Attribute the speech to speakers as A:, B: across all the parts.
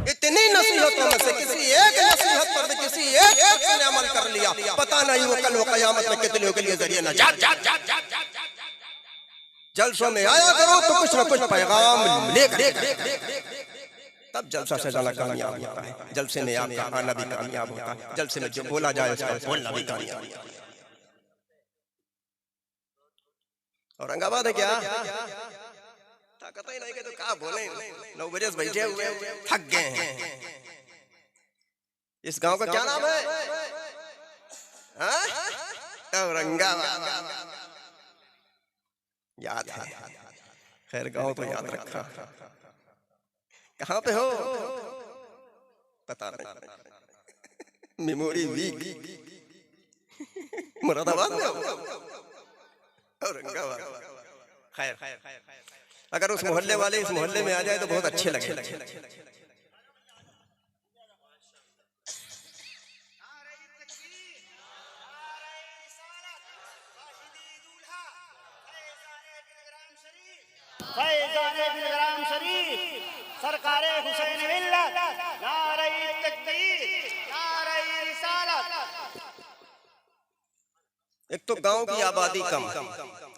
A: इतनी नसीहतों में से किसी एक नसीहत पर भी किसी एक शख्स ने अमल कर लिया, पता नहीं वो कल वो क़यामत में कितने के लिए जरिए नजात। जलसों में आया करो तो कुछ न कुछ पैगाम लेकर, तब जलसा से ज्यादा कामयाब होता है। जलसे में आपका आना भी कामयाब होता है, जलसे में जो बोला जाए उसका बोलना भी कामयाब होता है। औरंगाबाद है क्या? ताकत ही नहीं कि तो क्या बोले, 9 बजे से बैठे हुए थक गए हैं। इस गांव का क्या नाम है? औरंगाबाद। याद है, खैर गांव तो याद रखा। कहाँ पे हो पता नहीं, मेमोरी वीक। मुरादाबाद में हो? औरंगाबाद। खैर, अगर उस मोहल्ले वाले इस मोहल्ले में आ जाए तो बहुत अच्छे लगे।
B: सरकारे हुसैन मिल्लत, नारे तकबीर, नारे रिसालत।
A: एक तो गांव की आबादी कम,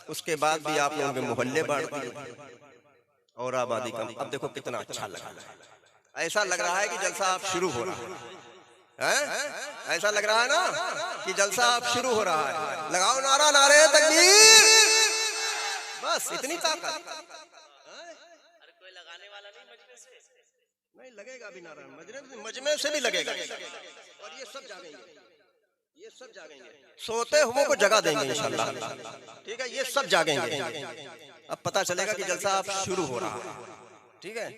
A: उसके बाद भी आप लोगों के मोहल्ले बढ़ दिए और आबादी कम। अब देखो कितना अच्छा लगा, ऐसा लग रहा है कि जलसा आप शुरू हो रहा है। ऐसा लग रहा है ना कि जलसा आप शुरू हो रहा है। लगाओ नारा, नारे तकबीर। बस इतनी ताकत। नहीं लगेगा भी नारा, मजमे से भी लगेगा। और ये सब जागेंगे, ये सब जागेंगे, सोते हुए को जगा देंगे इंशाल्लाह। ठीक है, ये सब जागेंगे। अब पता चलेगा कि जलसा आप शुरू हो रहा है। ठीक है,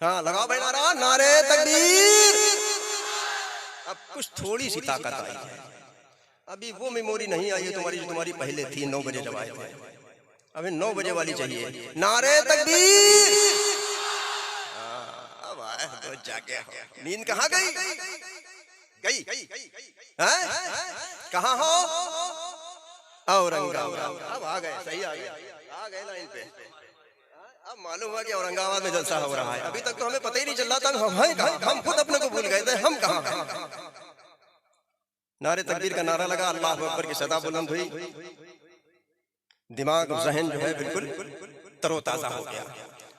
A: हाँ लगाओ भाई नारा, नारे तकबीर। अब कुछ थोड़ी सी ताकत आई है। अभी वो मेमोरी नहीं आई है तुम्हारी जो तुम्हारी पहले थी 9 बजे जब आए थे। अभी 9 बजे वाली चाहिए। नारे तकबीर। जागे हो, नींद कहाँ गई? कहाँ हो? औरंगाबाद। अब आ गए, सही आ गए लाइन पे। अब मालूम हुआ कि औरंगाबाद में जलसा हो रहा है। अभी तक तो हमें पता ही नहीं चल रहा था हम खुद अपने को भूल गए थे, हम कहाँ हैं। नारे तकबीर का नारा लगा, अल्लाह अकबर की सदा बुलंद हुई, दिमाग जहन जो है बिल्कुल तरोताजा हो गया।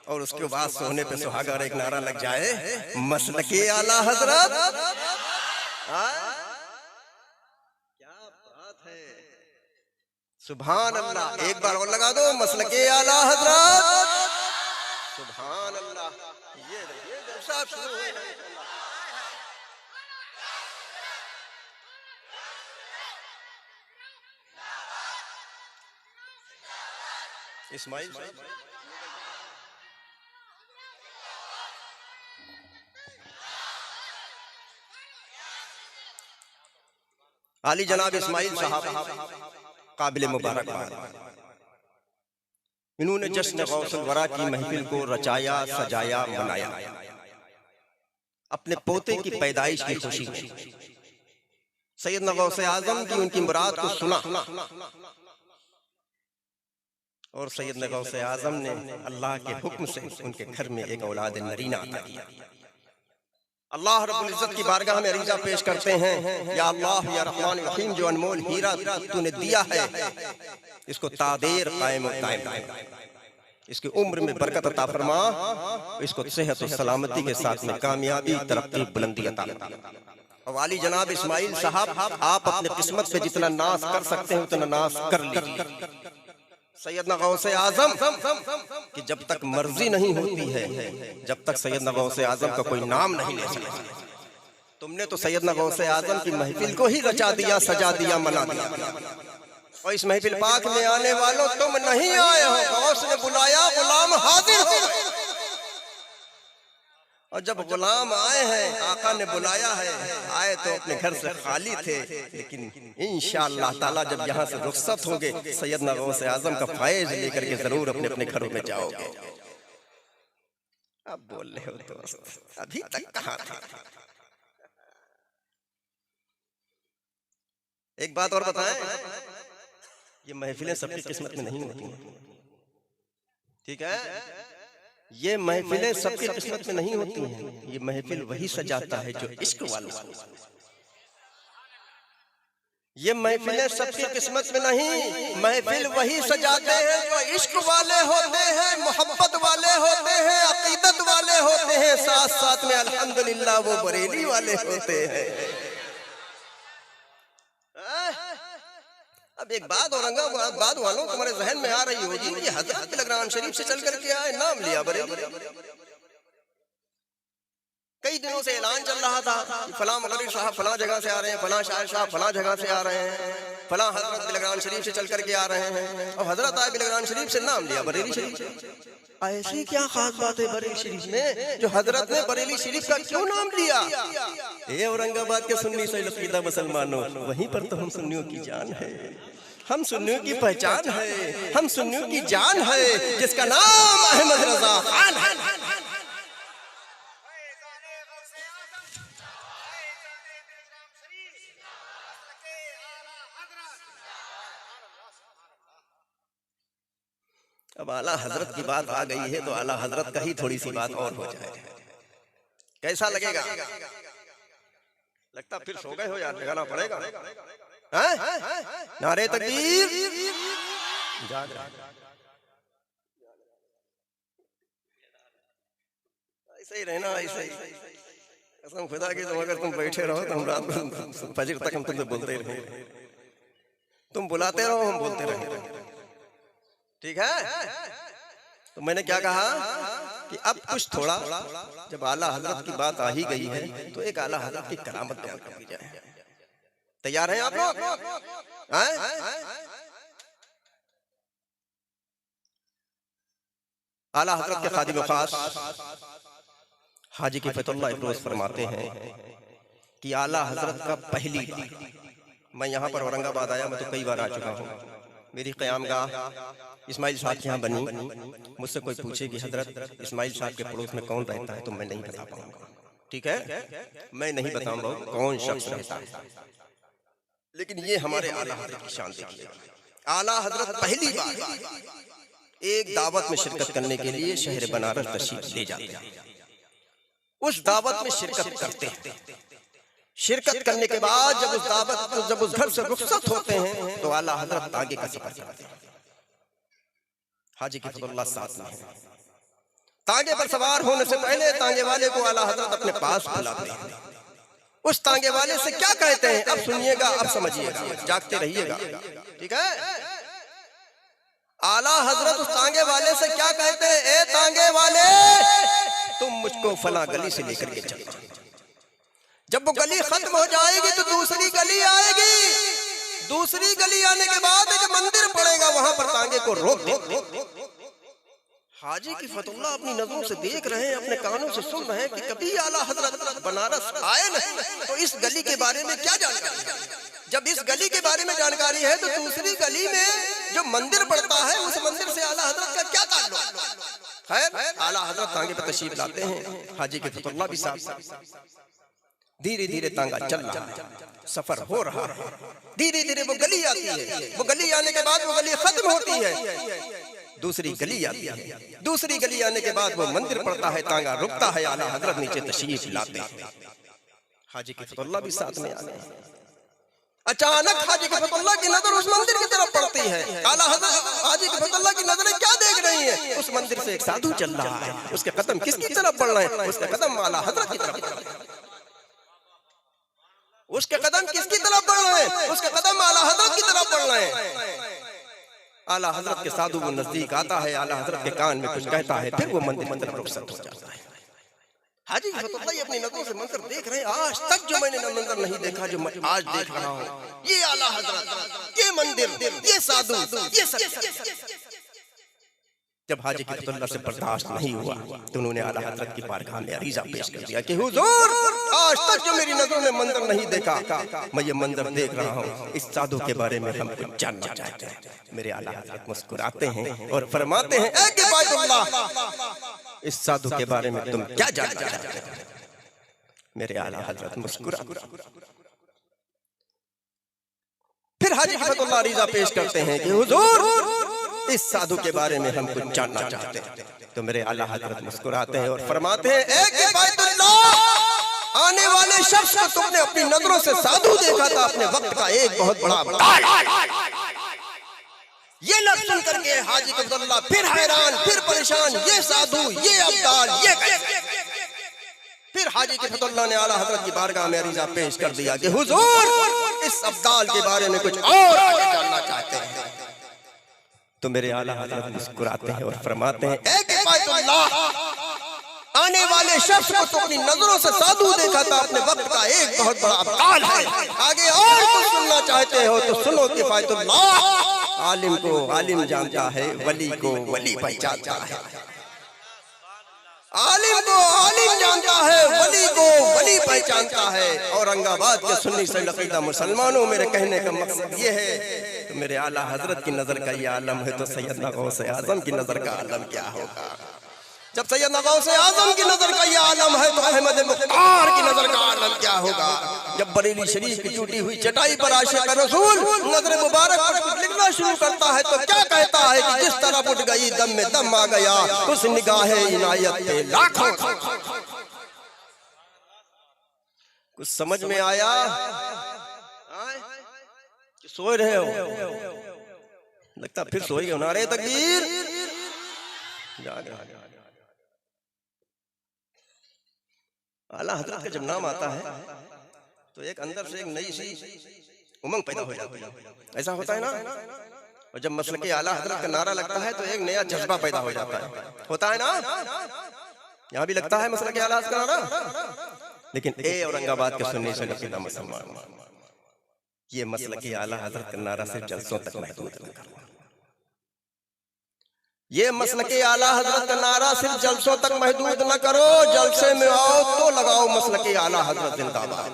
A: और उसके बाद सोने पे सुहागा और एक नारा लग जाए, मसलके आला हजरत। क्या बात है, सुभान अल्लाह। एक बार और लगा दो, मसलके आला हजरत। सुभान अल्लाह। ये जलसा शुरू हो गया। इस्माइल आली जनाब इस्माइल साहब काबिल मुबारकबाद। इन्होंने जश्न गौसुल वरा की महफिल को रचाया, सजाया, मनाया। अपने पोते की पैदाइश की खुशी में सैयदना गौसे आजम की उनकी मुराद को सुना और सैयदना गौसे आजम ने अल्लाह के हुक्म से उनके घर में एक औलाद नरीना अता किया। अल्लाह रब्बुल इज्जत की बारगाह में अरीजा पेश करते हैं, या अल्लाह या रहमान रहीम, जो अनमोल हीरा तूने दिया है इसको तादेर कायम कायम, इसकी उम्र में बरकत अता फरमा, इसको सेहत और सलामती के साथ में कामयाबी, तरक्की, बुलंदी अता फरमा। और वाली जनाब इस्माइल साहब, आप अपने किस्मत पे जितना नाज कर सकते हैं उतना नाज कर लीजिए। सैयदना गौसे आजम कि जब तक मर्जी नहीं होती है, जब तक सैयदना गौसे आजम का कोई नाम नहीं ले सकता। तुमने तो सैयदना गौसे आजम की महफिल को ही रचा दिया, सजा दिया, मना दिया। और इस महफिल पाक में आने वालों, तुम नहीं आए हो, गौस ने बुलाया, गुलाम हाजिर हो गए। और जब गुलाम आए हैं, आका ने बुलाया है, आए तो अपने घर से खाली थे, लेकिन इंशाअल्लाह ताला जब यहाँ से रुखसत होगे, सैयदना गौसे आजम का फैज लेकर के जरूर अपने अपने घरों में जाओगे। अब बोल रहे हो दोस्त, अभी तक कहाँ था? एक बात और बताएं, ये महफिलें सबकी किस्मत में नहीं होती हैं, ठीक है? ये महफिलें सबकी किस्मत में नहीं होती हैं, ये महफिल वही सजाता है जो इश्क वालों को। ये महफिलें सबकी किस्मत में नहीं, महफिल वही सजाते हैं जो इश्क वाले होते हैं, मोहब्बत वाले होते हैं, अकीदत वाले होते हैं, साथ साथ में अल्हम्दुलिल्लाह वो बरेली वाले होते हैं। अब एक बात औरंगाबाद वालों तुम्हारे जहन में आ रही होगी, ये हजरत बिलग्राम शरीफ से चल करके आए, नाम लिया बरेली। कई दिनों से ऐलान चल रहा था कि फलां मौलवी साहब फलां जगह से आ रहे हैं, फलां शायर साहब फलां जगह से आ रहे हैं, फलां हजरत बिलग्राम शरीफ से चल करके आ रहे हैं, और हजरत आए बिलग्राम शरीफ से, नाम लिया बरेली शरीफ। ऐसी क्या खास बात है बरेली शरीफ में जो हजरत ने बरेली शरीफ का क्यों नाम लिया? ये औरंगाबाद के सुन्नी से लकीदा मुसलमानों, वहीं पर तो हम सुन्नियों की जान है, हम सुन्नियों की पहचान है, हम सुन्नियों की जान है, जिसका नाम अहमद रजा खान है। अब आला हजरत की बात आ गई है तो आला हजरत का ही थोड़ी सी बात और हो जाए, कैसा लगेगा? लगता फिर सो गए हो यार, जगाना पड़ेगा। नारे तकबीर, ऐसे ही रहना, ऐसे ही कसम खुदा की, तुम अगर तुम बैठे रहो तो हम रात को फजर तक हम तुमसे बोलते ही रहे, तुम बुलाते रहो हम बोलते रहे, ठीक है? तो मैंने क्या कहा कि अब कुछ थोड़ा, जब आला हजरत की बात आ ही गई है तो एक आला हजरत की करामत बयान कर दी जाए। तैयार हैं आप लोग? आला हजरत के खादिम खास हाजी की फतुल्लाह इफरोज फरमाते हैं कि आला हजरत का पहली बार, मैं यहाँ पर औरंगाबाद आया, मैं तो कई बार आ चुका हूँ, मेरी क़यामगाह इस्माइल साहब के यहाँ बनी। मुझसे कोई पूछे कि हजरत इस्माइल साहब के पड़ोस में कौन रहता है, तो मैं नहीं बता पाऊंगा, ठीक है? मैं नहीं बताऊंगा कौन शख्स रहता है, लेकिन ये हमारे आला हजरत की शान देखिए। आला हजरत पहली बार एक दावत में शिरकत करने के लिए शहर बनारस तशरीफ ले जाते हैं। उस दावत में शिरकत करते हैं, शिरकत करने के बाद जब उस घर से रुखसत होते हैं तो आला हजरत आगे का सफर करते हैं। हाजी की फतुल्लाह साथ में है। तांगे पर सवार होने से पहले तांगे वाले को आला हजरत अपने पास बुलाते हैं। उस तांगे वाले से क्या कहते हैं, अब सुनिएगा, अब समझिएगा, जागते रहिएगा, ठीक है? आला हजरत उस तांगे वाले से क्या कहते हैं, ए तांगे वाले, तुम मुझको फला गली से लेकर के चलो, जब वो गली खत्म हो जाएगी तो दूसरी गली आएगी, दूसरी गली आने के बाद एक मंदिर पड़ेगा, वहां पर तांगे को रोक दो। हाजी की फतुल्लाह अपनी नजरों से देख रहे हैं, अपने कानों से सुन रहे हैं कि कभी आला हजरत बनारस आए नहीं, तो इस गली के बारे में क्या जानकारी? जब इस गली के बारे में जानकारी है तो दूसरी गली में जो मंदिर पड़ता है उस मंदिर से आला हजरत का क्या ताल्लुक? खैर, आला हजरत तांगे पर तशरीफ लाते हैं, हाजी की फतुल्लाह भी साथ। धीरे धीरे तांगा चल रहा है, सफर हो रहा है, धीरे धीरे वो गली आती है, वो गली आने के बाद वो गली खत्म होती है, दूसरी गली आती है, दूसरी गली आने के बाद वो मंदिर पड़ता है, तांगा रुकता है, आला हजरत नीचे तशरीफ लाते हैं। हाजी की फतुल्लाह भी साथ में आ गए। अचानक हाजी की फतुल्लाह की नजर उस मंदिर की तरफ पड़ती है। आला हजरत हाजी की फतुल्लाह की नजरें क्या देख रही हैं? उस मंदिर से एक साधु चल रहा है, उसके कदम किसकी तरफ बढ़ रहे हैं? उसके कदम आला हजरत की तरफ बढ़ रहे हैं। उसके कदम किसकी तरफ बढ़ रहे हैं? उसके कदम आला हजरत की तरफ बढ़ रहे हैं। आला हजरत के साधु वो नजदीक आता है, आला हजरत के कान में कुछ कहता है, फिर वो मंदिर की तरफ रुखसत हो जाता है। हाजी की फतुल्लाह अपनी नजरों से मंजर देख रहे हैं, आज तक जो मैंने मंजर नहीं देखा जो मैं आज देख रहा हूँ, ये आला हजरत, ये मंदिर, ये साधु, ये सब। जब हाजी की फतुल्लाह से बर्दाश्त नहीं हुआ तो उन्होंने आला हजरत की बारगाह में अरीजा पेश कर दिया कि हुजूर, आज तक जो मेरी नजरों ने मंजर नहीं देखा, मैं ये मंजर देख रहा हूँ, इस साधु के बारे में हम कुछ जानना चाहते हैं। मेरे आला हजरत मुस्कुराते हैं और फरमाते हैं, ऐ किफायतुल्लाह, इस साधु के बारे में तुम क्या जानना चाहते हैं? मेरे आला हजरत मुस्कुराते। फिर हाजी की फतुल्लाह अरीजा पेश करते हैं कि हुजूर, इस साधु के बारे में हम कुछ जानना चाहते हैं। तो मेरे आला हजरत मुस्कुराते हैं और फरमाते हैं, आने वाले शख्स को तुमने अपनी नजरों से साधु देखा था, अपने वक्त का एक बहुत बड़ा अब्दाल। ये लफ्ज़ सुन करके हाजी अब्दुल्ला फिर हैरान, फिर परेशान, ये साधु, ये अब्दाल, ये कैसे? फिर हाजी अब्दुल्ला ने आला हजरत की बारगाह में अरीजा पेश कर दिया कि हुजूर इस अब्दाल के बारे में कुछ और आगे जानना चाहते हैं। तो मेरे आला हजरत मुस्कुराते हैं और फरमाते हैं, आने वाले शख्स को तो अपनी नजरों से साधु देखा था, अपने वक्त का एक बहुत बड़ा अब्दाल है। आगे और कुछ सुनना चाहते हो तो सुनो किफायतुल्लाह, आलिम को आलिम जानता है, वली को वली पहचानता है। आलिम को आलिम जानता है, वली को वली पहचानता है। औरंगाबाद के सुन्नी से लकीदा मुसलमानों, मेरे कहने का मकसद ये है, तो मेरे आला हजरत की नजर का ये आलम है, तो सैयदना गौस आजम की नजर का आलम क्या होगा? जब सैयदना गौस आजम की नजर का ये आलम है, तो अहमद मुख्तार की नजर का आलम क्या होगा? जब बरेली शरीफ की टूटी हुई चटाई पर आशिक रसूल नजर मुबारक पर कुछ लिखना शुरू करता है, तो क्या कहता है कि जिस तरह उठ गई दम में दम आ गया, उस निगाहे इनायत पे लाखों। कुछ समझ में आया? सोए रहे हो, लगता फिर सोए गए। नारे तकबीर, जाग रहा। आला हजरत का जब नाम आता है तो एक अंदर से एक नई सी उमंग पैदा हो जाती है। ऐसा होता है ना? और जब मसलके आला हजरत का नारा लगता है तो एक नया जज्बा पैदा हो जाता है। होता है ना? यहाँ भी लगता है मसलके आला हजरत का नारा। लेकिन ए औरंगाबाद के सुन्नी से लकीदा मुसलमान, ये मसलके आला हजरत का नारा सिर्फ जलसों तक महदूद न करो। ये मसलके आला हजरत का नारा सिर्फ जलसों तक महदूद न करो। जलसे में आओ तो लगाओ मसलके आला हजरत जिंदाबाद,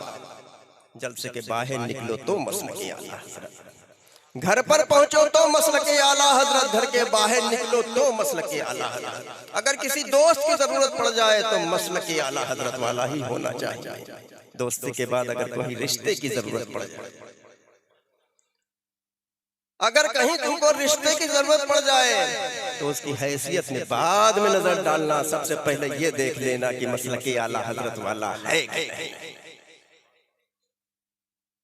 A: जलसे के बाहर निकलो तो मसलके आला हजरत, घर पर पहुंचो तो मसलके आला हजरत, घर के बाहर निकलो तो मसलके आला हजरत। अगर किसी दोस्त की जरूरत पड़ जाए तो मसलके आला हजरत वाला ही होना चाहिए। दोस्ती के बाद अगर कोई रिश्ते की जरूरत पड़ जाए, अगर कहीं तुमको रिश्ते की जरूरत पड़ जाए तो उसकी हैसियत में बाद में नजर डालना, सबसे पहले ये देख लेना कि मसलके आला हजरत वाला है कि नहीं।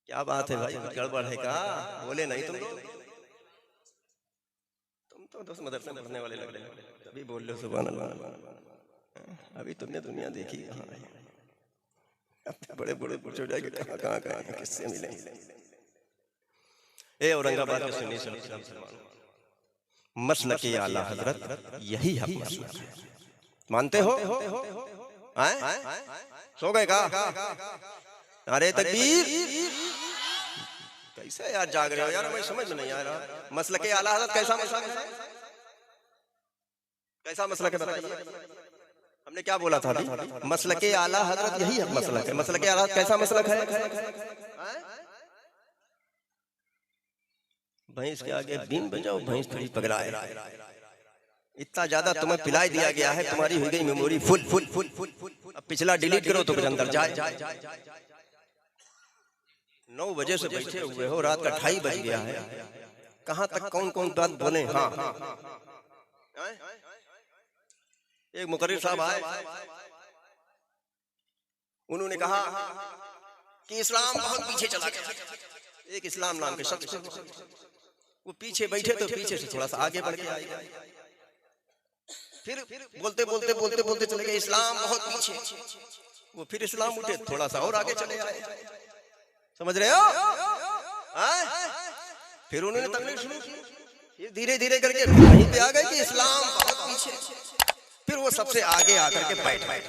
A: क्या बात है भाई, गड़बड़ है का? बोले नहीं तुम तो दोस्त मदरसे में पढ़ने वाले लग रहे हो, तभी बोल रहे हो सुभान अल्लाह। अभी तुमने दुनिया देखी कहाँ है? अब बड़े बड़े पूछो जाएंगे कहाँ किससे मिलेंगे। ए औरंगाबाद के सुन्नी से मसलके आला हजरत यही है मसलक है। मानते हो? सो गए का? अरे तकबीर, कैसे यार जाग रहे हो यार, मुझे समझ में नहीं आ रहा। मसलके आला हजरत कैसा मसलक है? कैसा मसलक है बताइए। हमने क्या बोला था अभी? मसलके आला हजरत यही है मसलक है। मसलके आला हजरत कैसा मसलक है? भैंस के आगे बीन बजाओ, भैंस थोड़ी पगलाए। इतना ज्यादा तुम्हें पिलाई दिया गया है, तुम्हारी हो गई memory full full full full. अब पिछला डिलीट करो तो कुछ अंदर जाए। 9 बजे से बैठे हुए हो, रात का 2:30 बज गया है। कहाँ तक कौन कौन बात बोले? हाँ, एक मुकर्रिर साहब आए, उन्होंने कहा कि इस्लाम बहुत पीछे चला गया। एक इस्लाम नाम के शख्स, वो पीछे बैठे तो पीछे से थोड़ा सा आगे बढ़ के आए। फिर बोलते बोलते बोलते बोलते चले गए इस्लाम बहुत पीछे। वो फिर इस्लाम उठे, थोड़ा सा और आगे चले आए। समझ रहे हो? फिर उन्होंने तकलीफ शुरू की, फिर धीरे धीरे करके वहीं पे आ गए कि इस्लाम बहुत पीछे। फिर वो सबसे आगे आकर के बैठ गए।